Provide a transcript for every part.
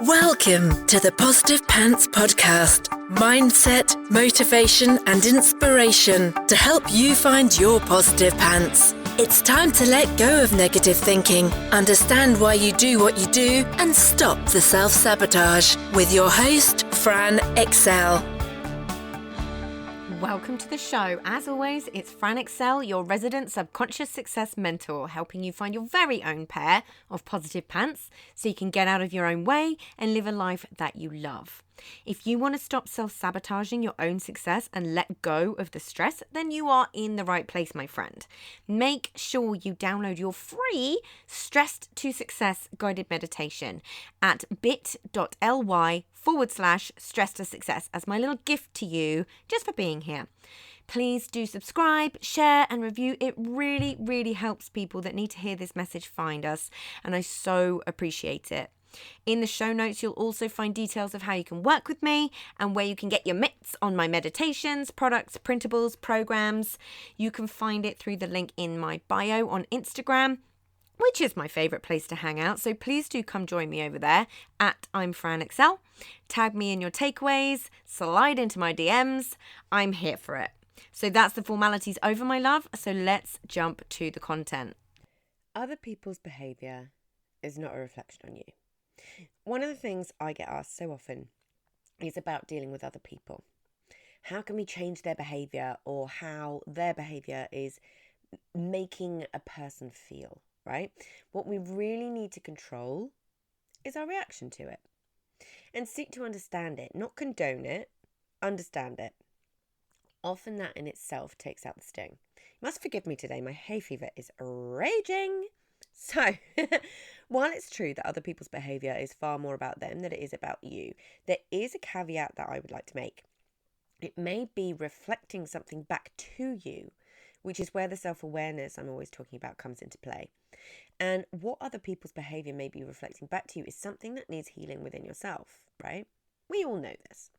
Welcome to the Positive Pants Podcast. Mindset, motivation and inspiration to help you find your positive pants. It's time to let go of negative thinking, understand why you do what you do and stop the self-sabotage with your host, Fran Excel. Welcome to the show. As always, it's Fran Excel, your resident subconscious success mentor, helping you find your very own pair of positive pants so you can get out of your own way and live a life that you love. If you want to stop self-sabotaging your own success and let go of the stress, then you are in the right place, my friend. Make sure you download your free Stressed to Success guided meditation at bit.ly/stress to success as my little gift to you just for being here. Please do subscribe, share and review. It really, really helps people that need to hear this message find us, and I so appreciate it. In the show notes, you'll also find details of how you can work with me and where you can get your mitts on my meditations, products, printables, programs. You can find it through the link in my bio on Instagram, which is my favorite place to hang out. So please do come join me over there at I'm Fran Excel. Tag me in your takeaways, slide into my DMs. I'm here for it. So that's the formalities over, my love. So let's jump to the content. Other people's behavior is not a reflection on you. One of the things I get asked so often is about dealing with other people. How can we change their behaviour, or how their behaviour is making a person feel, right? What we really need to control is our reaction to it and seek to understand it, not condone it, understand it. Often that in itself takes out the sting. You must forgive me today, my hay fever is raging. So, while it's true that other people's behaviour is far more about them than it is about you, there is a caveat that I would like to make. It may be reflecting something back to you, which is where the self-awareness I'm always talking about comes into play. And what other people's behaviour may be reflecting back to you is something that needs healing within yourself, right? We all know this.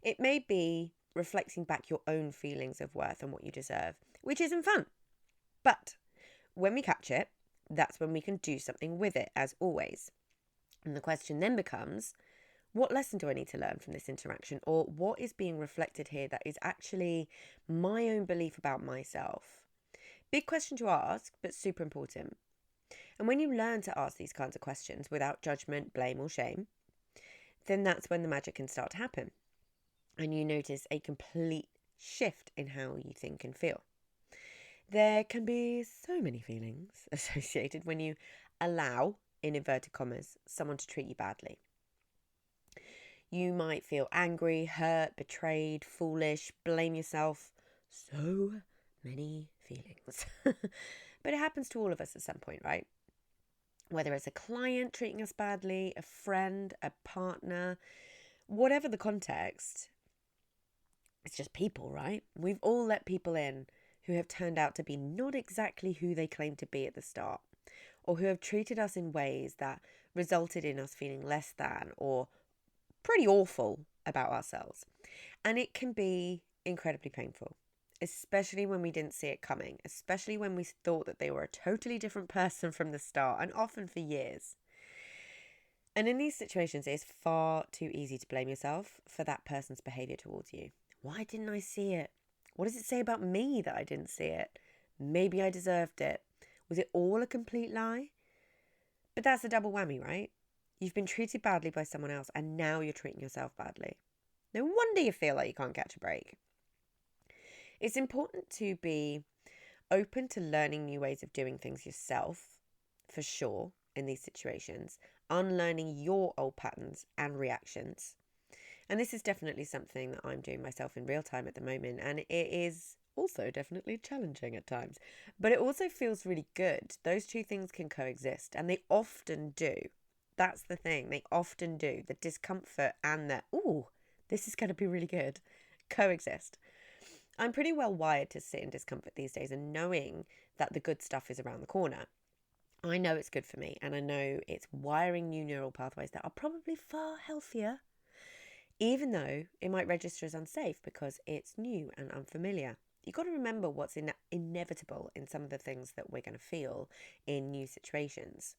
It may be reflecting back your own feelings of worth and what you deserve, which isn't fun. But when we catch it, that's when we can do something with it, as always. And the question then becomes, what lesson do I need to learn from this interaction? Or what is being reflected here that is actually my own belief about myself? Big question to ask, but super important. And when you learn to ask these kinds of questions without judgment, blame or shame, then that's when the magic can start to happen. And you notice a complete shift in how you think and feel. There can be so many feelings associated when you allow, in inverted commas, someone to treat you badly. You might feel angry, hurt, betrayed, foolish, blame yourself. So many feelings. But it happens to all of us at some point, right? Whether it's a client treating us badly, a friend, a partner, whatever the context, it's just people, right? We've all let people in who have turned out to be not exactly who they claimed to be at the start, or who have treated us in ways that resulted in us feeling less than or pretty awful about ourselves. And it can be incredibly painful, especially when we didn't see it coming, especially when we thought that they were a totally different person from the start, and often for years. And in these situations, it is far too easy to blame yourself for that person's behaviour towards you. Why didn't I see it? What does it say about me that I didn't see it? Maybe I deserved it. Was it all a complete lie? But that's a double whammy, right? You've been treated badly by someone else, and now you're treating yourself badly. No wonder you feel like you can't catch a break. It's important to be open to learning new ways of doing things yourself, for sure, in these situations. Unlearning your old patterns and reactions. And this is definitely something that I'm doing myself in real time at the moment. And it is also definitely challenging at times. But it also feels really good. Those two things can coexist. And they often do. That's the thing. They often do. The discomfort and the, ooh, this is going to be really good, coexist. I'm pretty well wired to sit in discomfort these days, and knowing that the good stuff is around the corner. I know it's good for me. And I know it's wiring new neural pathways that are probably far healthier, even though it might register as unsafe because it's new and unfamiliar. You've got to remember what's inevitable in some of the things that we're going to feel in new situations.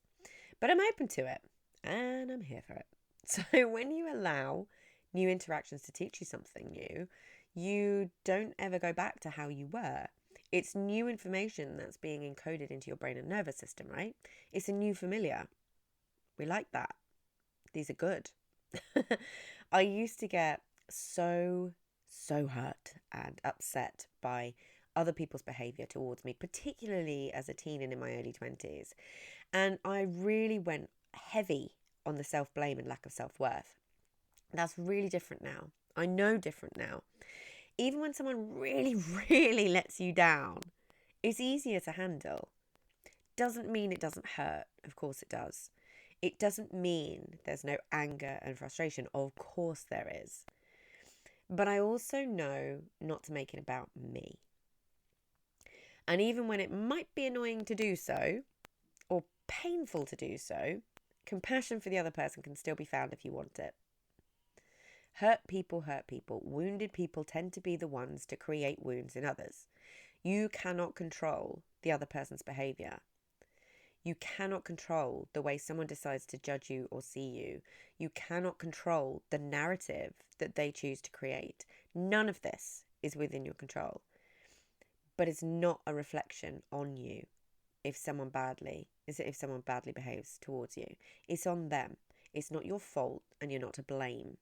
But I'm open to it, and I'm here for it. So when you allow new interactions to teach you something new, you don't ever go back to how you were. It's new information that's being encoded into your brain and nervous system, right? It's a new familiar. We like that. These are good. I used to get so hurt and upset by other people's behaviour towards me, particularly as a teen and in my early 20s. And I really went heavy on the self-blame and lack of self-worth. That's really different now. I know different now. Even when someone really, really lets you down, it's easier to handle. Doesn't mean it doesn't hurt. Of course it does. It doesn't mean there's no anger and frustration. Of course there is. But I also know not to make it about me. And even when it might be annoying to do so, or painful to do so, compassion for the other person can still be found if you want it. Hurt people. Wounded people tend to be the ones to create wounds in others. You cannot control the other person's behaviour. You cannot control the way someone decides to judge you or see you. You cannot control the narrative that they choose to create. None of this is within your control. But it's not a reflection on you if someone badly behaves towards you. It's on them. It's not your fault and you're not to blame.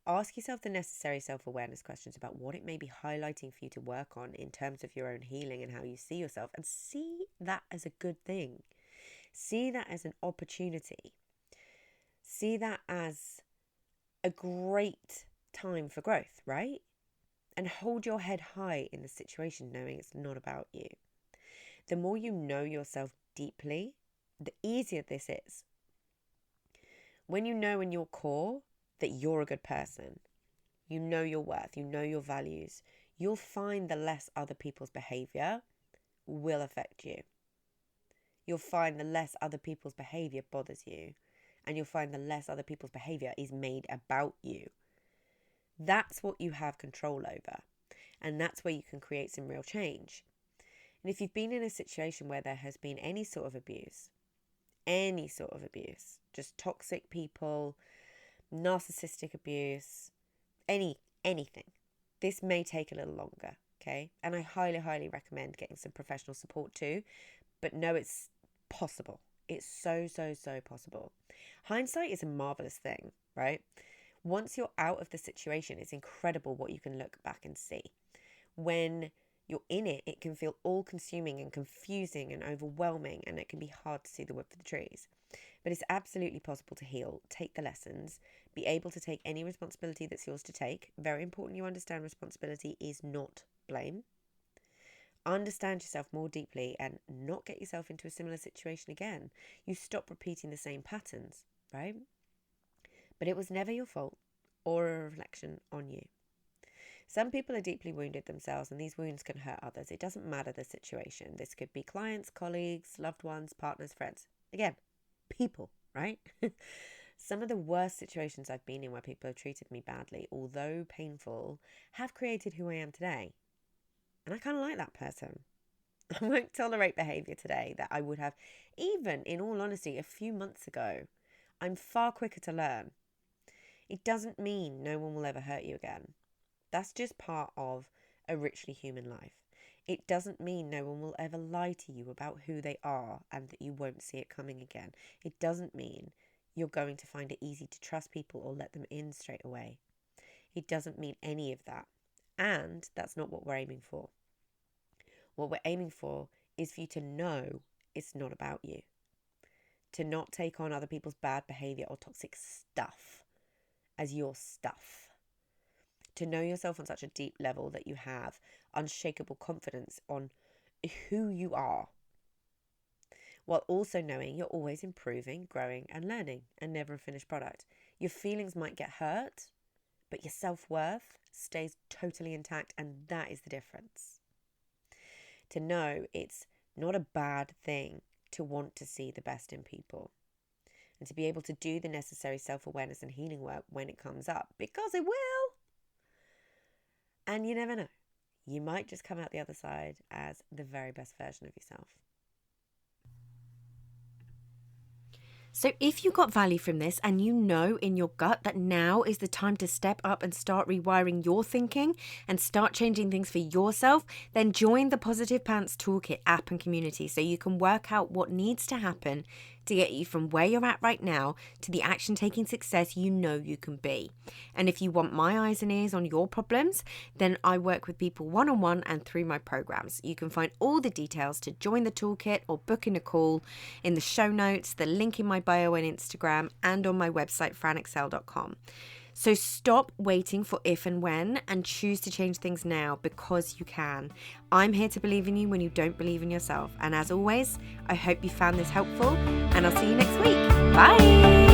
Ask yourself the necessary self-awareness questions about what it may be highlighting for you to work on in terms of your own healing and how you see yourself, and see that as a good thing. See that as an opportunity. See that as a great time for growth, right? And hold your head high in the situation, knowing it's not about you. The more you know yourself deeply, the easier this is. When you know in your core that you're a good person, you know your worth, you know your values, you'll find the less other people's behaviour will affect you. You'll find the less other people's behaviour bothers you, and you'll find the less other people's behaviour is made about you. That's what you have control over, and that's where you can create some real change. And if you've been in a situation where there has been any sort of abuse, just toxic people, narcissistic abuse, anything, this may take a little longer, okay? And I highly recommend getting some professional support too, but know it's possible. It's so possible. Hindsight is a marvelous thing, right? Once you're out of the situation, it's incredible what you can look back and see. When you're in it, it can feel all-consuming and confusing and overwhelming, and it can be hard to see the wood for the trees. But it's absolutely possible to heal, take the lessons, be able to take any responsibility that's yours to take. Very important you understand responsibility is not blame. Understand yourself more deeply and not get yourself into a similar situation again. You stop repeating the same patterns, right? But it was never your fault or a reflection on you. Some people are deeply wounded themselves, and these wounds can hurt others. It doesn't matter the situation. This could be clients, colleagues, loved ones, partners, friends. Again, people, right? Some of the worst situations I've been in where people have treated me badly, although painful, have created who I am today. And I kind of like that person. I won't tolerate behaviour today that I would have, even in all honesty, a few months ago. I'm far quicker to learn. It doesn't mean no one will ever hurt you again. That's just part of a richly human life. It doesn't mean no one will ever lie to you about who they are and that you won't see it coming again. It doesn't mean you're going to find it easy to trust people or let them in straight away. It doesn't mean any of that. And that's not what we're aiming for. What we're aiming for is for you to know it's not about you. To not take on other people's bad behaviour or toxic stuff as your stuff. To know yourself on such a deep level that you have unshakable confidence on who you are, while also knowing you're always improving, growing and learning, and never a finished product. Your feelings might get hurt, but your self-worth stays totally intact, and that is the difference. To know it's not a bad thing to want to see the best in people, and to be able to do the necessary self-awareness and healing work when it comes up, because it will. And you never know. You might just come out the other side as the very best version of yourself. So if you got value from this and you know in your gut that now is the time to step up and start rewiring your thinking and start changing things for yourself, then join the Positive Pants Toolkit app and community so you can work out what needs to happen to get you from where you're at right now to the action-taking success you know you can be. And if you want my eyes and ears on your problems, then I work with people one-on-one and through my programs. You can find all the details to join the toolkit or book in a call in the show notes, the link in my bio on Instagram, and on my website, franexcel.com. So stop waiting for if and when and choose to change things now, because you can. I'm here to believe in you when you don't believe in yourself. And as always, I hope you found this helpful, and I'll see you next week. Bye.